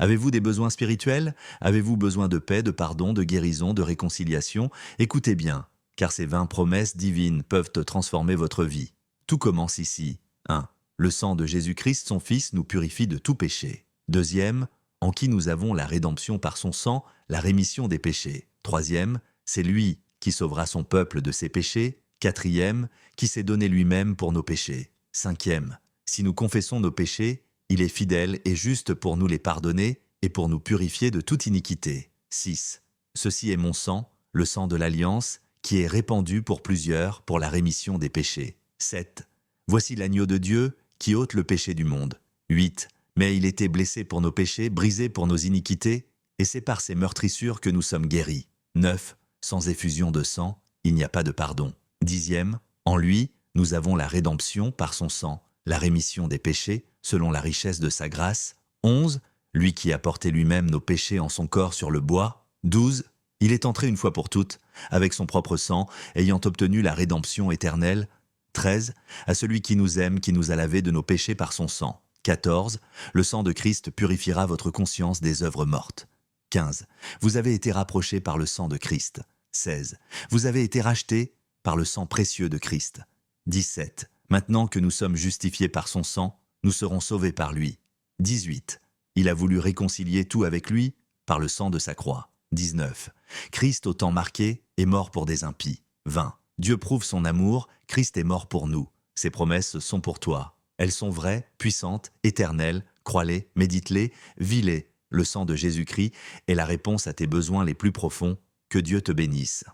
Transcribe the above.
Avez-vous des besoins spirituels? Avez-vous besoin de paix, de pardon, de guérison, de réconciliation? Écoutez bien, car ces 20 promesses divines peuvent transformer votre vie. Tout commence ici. 1. Le sang de Jésus-Christ, son Fils, nous purifie de tout péché. Deuxième, en qui nous avons la rédemption par son sang, la rémission des péchés. Troisième, c'est lui qui sauvera son peuple de ses péchés. Quatrième, qui s'est donné lui-même pour nos péchés. Cinquième, si nous confessons nos péchés, il est fidèle et juste pour nous les pardonner et pour nous purifier de toute iniquité. 6. Ceci est mon sang, le sang de l'Alliance, qui est répandu pour plusieurs pour la rémission des péchés. 7. Voici l'agneau de Dieu qui ôte le péché du monde. 8. Mais il était blessé pour nos péchés, brisé pour nos iniquités, et c'est par ses meurtrissures que nous sommes guéris. 9. Sans effusion de sang, il n'y a pas de pardon. 10e. En lui, nous avons la rédemption par son sang, la rémission des péchés, selon la richesse de sa grâce. 11. Lui qui a porté lui-même nos péchés en son corps sur le bois. 12. Il est entré une fois pour toutes, avec son propre sang, ayant obtenu la rédemption éternelle. 13. À celui qui nous aime, qui nous a lavés de nos péchés par son sang. 14. Le sang de Christ purifiera votre conscience des œuvres mortes. 15. Vous avez été rapprochés par le sang de Christ. 16. Vous avez été rachetés par le sang précieux de Christ. 17. Maintenant que nous sommes justifiés par son sang, nous serons sauvés par lui. 18. Il a voulu réconcilier tout avec lui par le sang de sa croix. 19. Christ, au temps marqué, est mort pour des impies. 20. Dieu prouve son amour, Christ est mort pour nous. Ses promesses sont pour toi. Elles sont vraies, puissantes, éternelles. Crois-les, médite-les, vis-les. Le sang de Jésus-Christ est la réponse à tes besoins les plus profonds. Que Dieu te bénisse.